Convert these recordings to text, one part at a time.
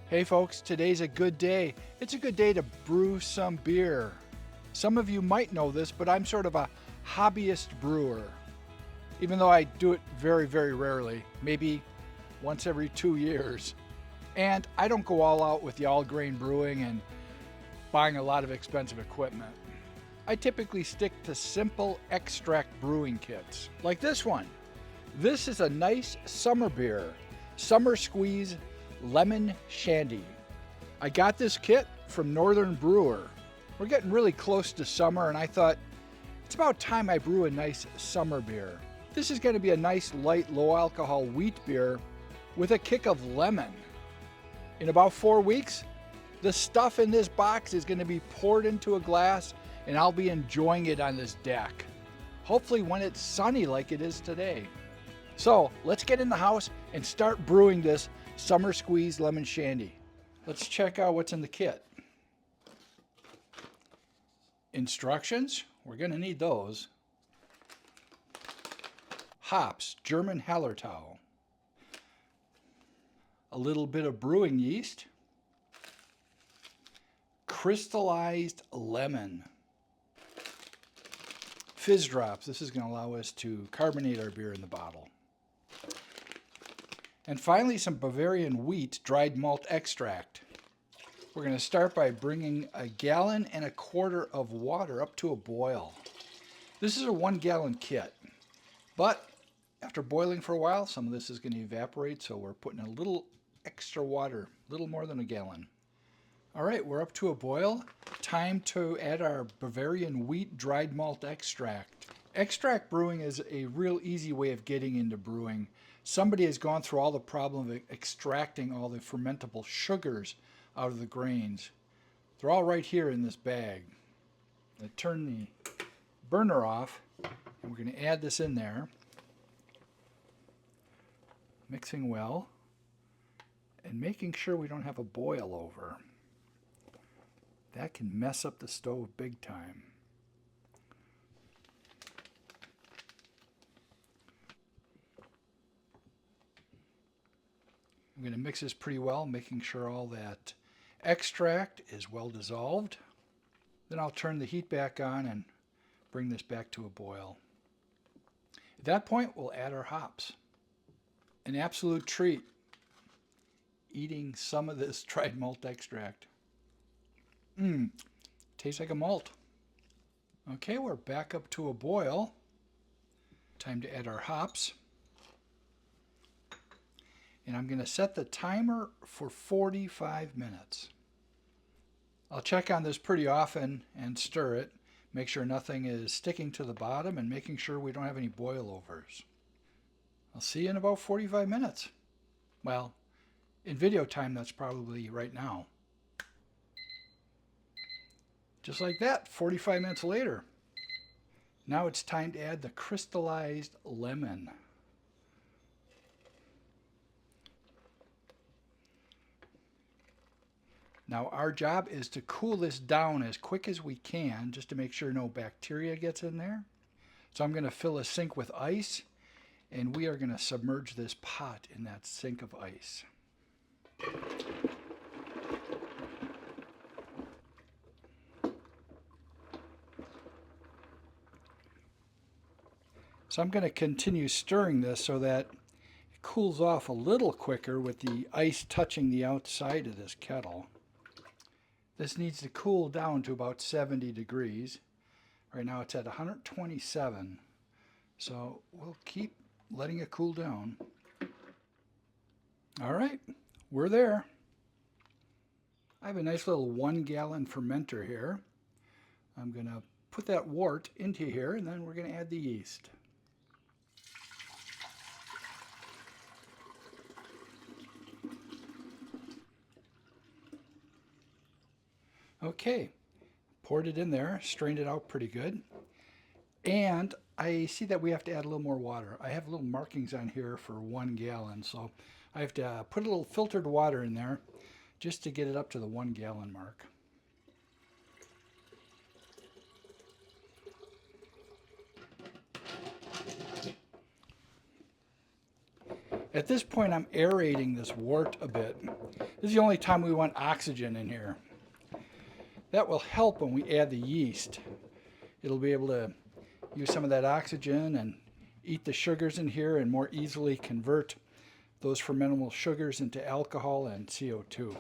Hey folks, today's a good day. It's a good day to brew some beer. Some of you might know this, but I'm sort of a hobbyist brewer. Even though I do it very, very rarely, maybe once every 2 years. And I don't go all out with the all grain brewing and buying a lot of expensive equipment. I typically stick to simple extract brewing kits, like this one. This is a nice summer beer, Summer Squeeze Lemon Shandy. I got this kit from Northern Brewer. We're getting really close to summer, and I thought it's about time I brew a nice summer beer. This is going to be a nice light, low alcohol wheat beer with a kick of lemon. In about 4 weeks, the stuff in this box is going to be poured into a glass, and I'll be enjoying it on this deck. Hopefully when it's sunny like it is today. So let's get in the house and start brewing this Summer Squeeze Lemon Shandy. Let's check out what's in the kit. Instructions, we're going to need those. Hops, German Hallertau. A little bit of brewing yeast. Crystallized lemon. Fizz drops, this is going to allow us to carbonate our beer in the bottle. And finally, some Bavarian wheat dried malt extract. We're going to start by bringing 1.25 gallons of water up to a boil. This is a 1 gallon kit, but after boiling for a while, some of this is going to evaporate, so we're putting a little extra water, a little more than 1 gallon. All right, we're up to a boil. Time to add our Bavarian wheat dried malt extract. Extract brewing is a real easy way of getting into brewing. Somebody has gone through all the problem of extracting all the fermentable sugars out of the grains. They're all right here in this bag. I turn the burner off, and we're going to add this in there. Mixing well, and making sure we don't have a boil over. That can mess up the stove big time. I'm going to mix this pretty well, making sure all that extract is well dissolved. Then I'll turn the heat back on and bring this back to a boil. At that point, we'll add our hops. An absolute treat, eating some of this dried malt extract. Tastes like a malt. Okay, we're back up to a boil. Time to add our hops. And I'm going to set the timer for 45 minutes. I'll check on this pretty often and stir it, make sure nothing is sticking to the bottom, and making sure we don't have any boilovers. I'll see you in about 45 minutes. Well, in video time, that's probably right now. Just like that, 45 minutes later. Now it's time to add the crystallized lemon. Now our job is to cool this down as quick as we can, just to make sure no bacteria gets in there. So I'm going to fill a sink with ice, and we are going to submerge this pot in that sink of ice. So I'm going to continue stirring this so that it cools off a little quicker with the ice touching the outside of this kettle. This needs to cool down to about 70 degrees. Right now it's at 127. So we'll keep letting it cool down. All right, we're there. I have a nice little 1 gallon fermenter here. I'm going to put that wort into here, and then we're going to add the yeast. Okay, poured it in there, strained it out pretty good. And I see that we have to add a little more water. I have little markings on here for 1 gallon, so I have to put a little filtered water in there just to get it up to the 1 gallon mark. At this point, I'm aerating this wort a bit. This is the only time we want oxygen in here. That will help when we add the yeast. It'll be able to use some of that oxygen and eat the sugars in here and more easily convert those fermentable sugars into alcohol and CO2.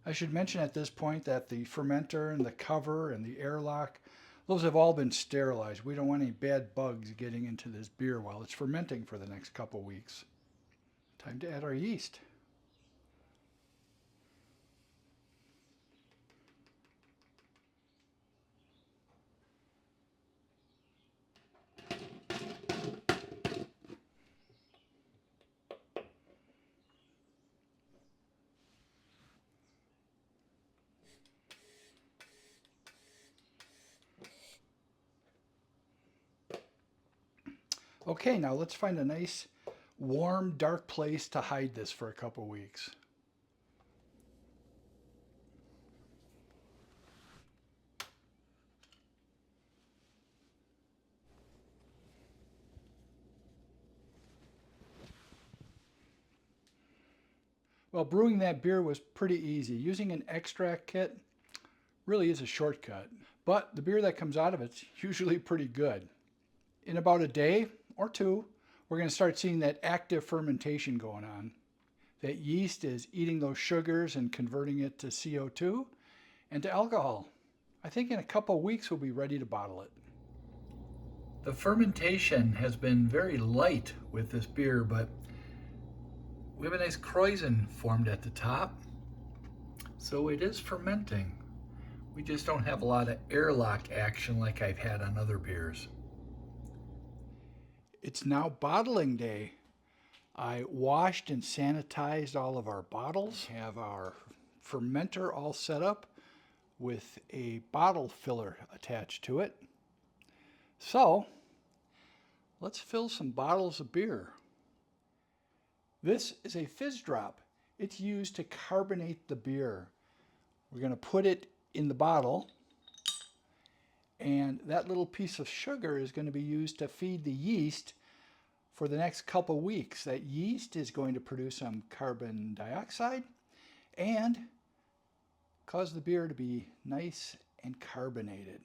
I should mention at this point that the fermenter and the cover and the airlock, those have all been sterilized. We don't want any bad bugs getting into this beer while it's fermenting for the next couple weeks. Time to add our yeast. Okay, now let's find a nice, warm, dark place to hide this for a couple weeks. Well, brewing that beer was pretty easy. Using an extract kit really is a shortcut, but the beer that comes out of it's usually pretty good. In about a day or two, we're going to start seeing that active fermentation going on. That yeast is eating those sugars and converting it to CO2 and to alcohol. I think in a couple of weeks we'll be ready to bottle it. The fermentation has been very light with this beer, but we have a nice krausen formed at the top, so it is fermenting. We just don't have a lot of airlock action like I've had on other beers. It's now bottling day. I washed and sanitized all of our bottles, have our fermenter all set up with a bottle filler attached to it. So, let's fill some bottles of beer. This is a fizz drop. It's used to carbonate the beer. We're going to put it in the bottle, and that little piece of sugar is going to be used to feed the yeast for the next couple weeks. That yeast is going to produce some carbon dioxide and cause the beer to be nice and carbonated.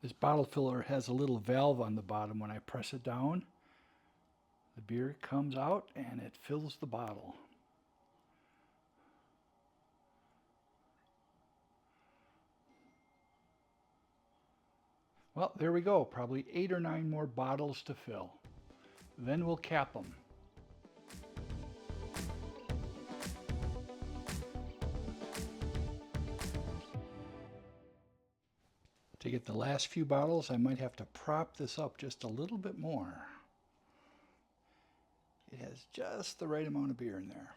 This bottle filler has a little valve on the bottom. When I press it down, the beer comes out and it fills the bottle. Well, there we go. Probably 8 or 9 more bottles to fill. Then we'll cap them. To get the last few bottles, I might have to prop this up just a little bit more. It has just the right amount of beer in there.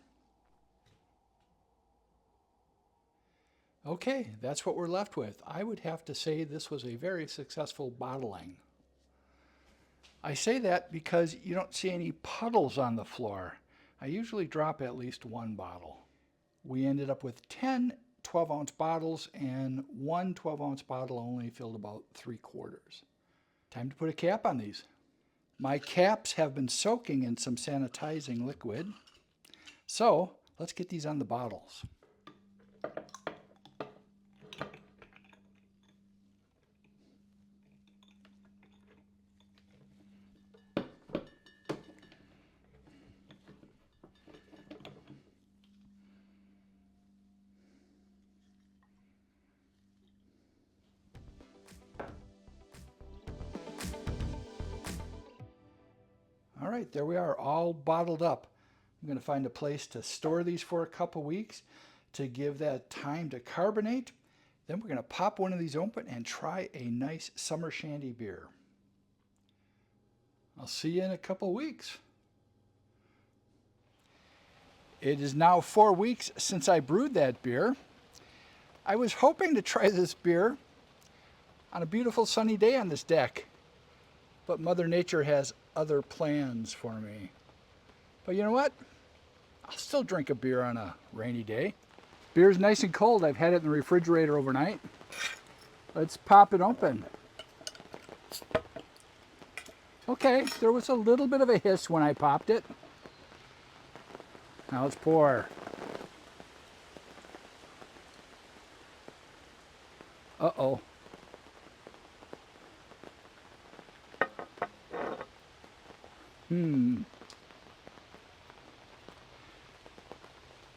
Okay, that's what we're left with. I would have to say this was a very successful bottling. I say that because you don't see any puddles on the floor. I usually drop at least one bottle. We ended up with 10 12-ounce bottles, and one 12-ounce bottle only filled about 3/4. Time to put a cap on these. My caps have been soaking in some sanitizing liquid, so let's get these on the bottles. All right, there we are, all bottled up. I'm going to find a place to store these for a couple weeks to give that time to carbonate. Then we're going to pop one of these open and try a nice Summer Shandy beer. I'll see you in a couple weeks. It is now 4 weeks since I brewed that beer. I was hoping to try this beer on a beautiful sunny day on this deck, but Mother Nature has other plans for me. But you know what? I'll still drink a beer on a rainy day. Beer's nice and cold. I've had it in the refrigerator overnight. Let's pop it open. Okay, there was a little bit of a hiss when I popped it. Now let's pour. Uh-oh.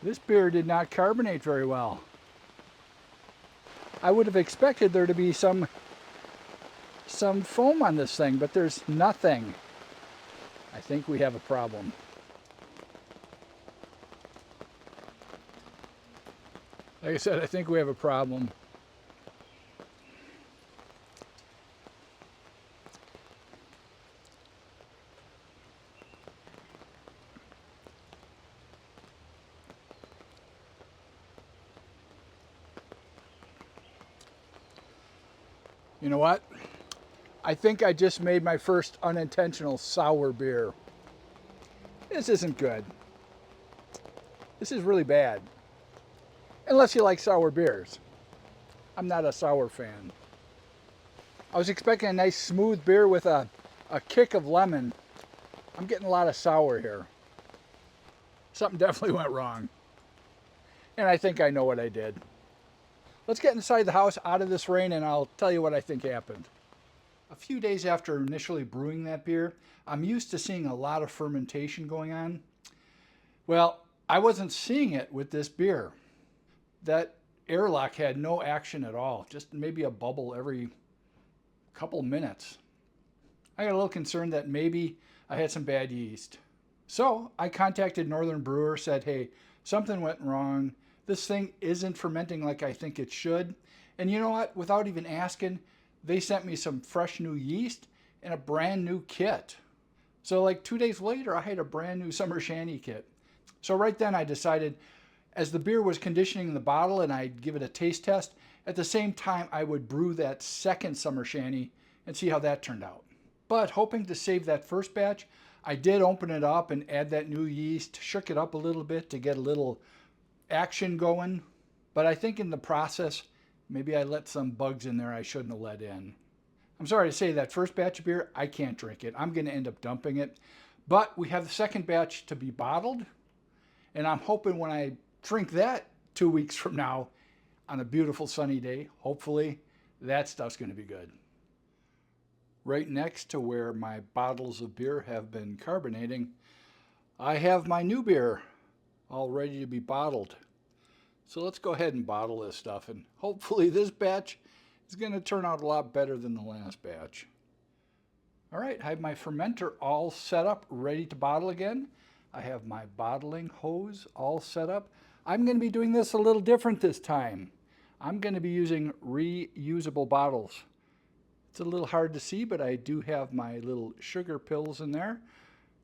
This beer did not carbonate very well. I would have expected there to be some foam on this thing, but there's nothing. I think we have a problem. Like I said, I think we have a problem. You know what? I think I just made my first unintentional sour beer. This isn't good. This is really bad. Unless you like sour beers. I'm not a sour fan. I was expecting a nice smooth beer with a kick of lemon. I'm getting a lot of sour here. Something definitely went wrong. And I think I know what I did. Let's get inside the house, out of this rain, and I'll tell you what I think happened. A few days after initially brewing that beer, I'm used to seeing a lot of fermentation going on. Well, I wasn't seeing it with this beer. That airlock had no action at all, just maybe a bubble every couple minutes. I got a little concerned that maybe I had some bad yeast. So I contacted Northern Brewer, said, hey, something went wrong. This thing isn't fermenting like I think it should. And you know what? Without even asking, they sent me some fresh new yeast and a brand new kit. So like 2 days later, I had a brand new Summer Shandy kit. So right then I decided, as the beer was conditioning in the bottle and I'd give it a taste test, at the same time I would brew that second Summer Shandy and see how that turned out. But hoping to save that first batch, I did open it up and add that new yeast, shook it up a little bit to get a little action going. But I think in the process, maybe I let some bugs in there I shouldn't have let in. I'm sorry to say that first batch of beer, I can't drink it. I'm going to end up dumping it. But we have the second batch to be bottled. And I'm hoping when I drink that 2 weeks from now on a beautiful sunny day, hopefully that stuff's going to be good. Right next to where my bottles of beer have been carbonating, I have my new beer all ready to be bottled. So let's go ahead and bottle this stuff, and hopefully this batch is going to turn out a lot better than the last batch. All right, I have my fermenter all set up, ready to bottle again. I have my bottling hose all set up. I'm going to be doing this a little different this time. I'm going to be using reusable bottles. It's a little hard to see, but I do have my little sugar pills in there,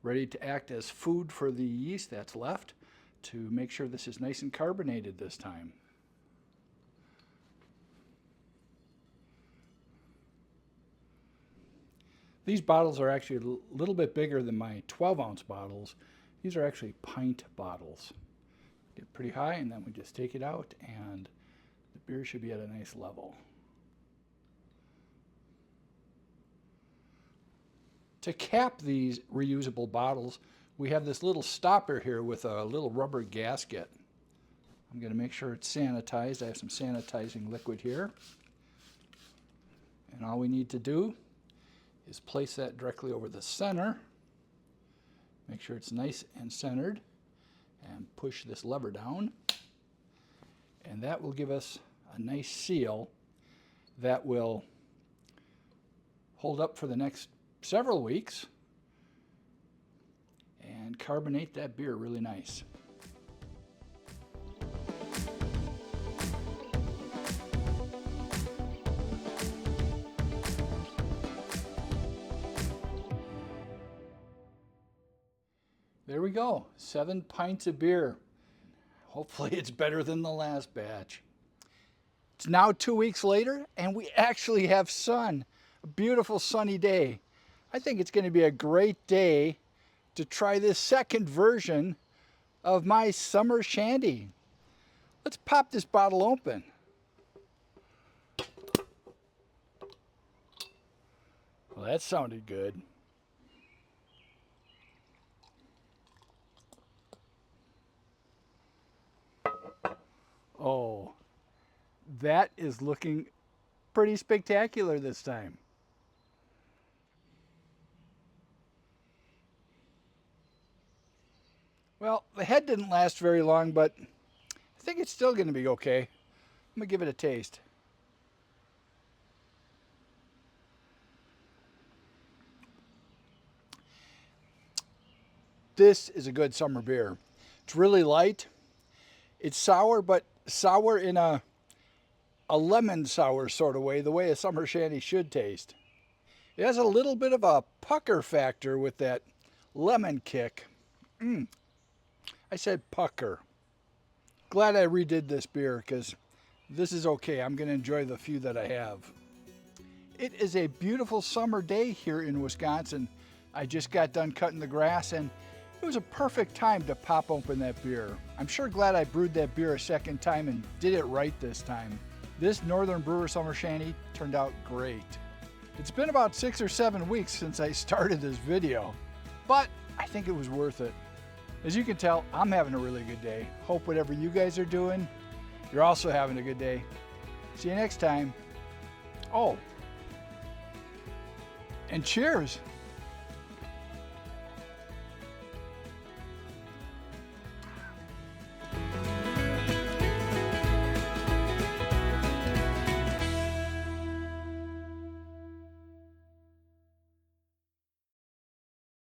ready to act as food for the yeast that's left, to make sure this is nice and carbonated this time. These bottles are actually a little bit bigger than my 12-ounce bottles. These are actually pint bottles. Get pretty high, and then we just take it out, and the beer should be at a nice level. To cap these reusable bottles, we have this little stopper here with a little rubber gasket. I'm going to make sure it's sanitized. I have some sanitizing liquid here. And all we need to do is place that directly over the center. Make sure it's nice and centered. And push this lever down. And that will give us a nice seal that will hold up for the next several weeks and carbonate that beer really nice. There we go, 7 pints of beer. Hopefully it's better than the last batch. It's now 2 weeks later and we actually have sun, a beautiful sunny day. I think it's going to be a great day to try this second version of my Summer Shandy. Let's pop this bottle open. Well, that sounded good. Oh, that is looking pretty spectacular this time. Well, the head didn't last very long, but I think it's still going to be okay. I'm going to give it a taste. This is a good summer beer. It's really light. It's sour, but sour in a lemon sour sort of way, the way a summer shandy should taste. It has a little bit of a pucker factor with that lemon kick. I said pucker. Glad I redid this beer because this is okay. I'm going to enjoy the few that I have. It is a beautiful summer day here in Wisconsin. I just got done cutting the grass and it was a perfect time to pop open that beer. I'm sure glad I brewed that beer a second time and did it right this time. This Northern Brewer Summer Shandy turned out great. It's been about 6 or 7 weeks since I started this video, but I think it was worth it. As you can tell, I'm having a really good day. Hope whatever you guys are doing, you're also having a good day. See you next time. Oh, and cheers.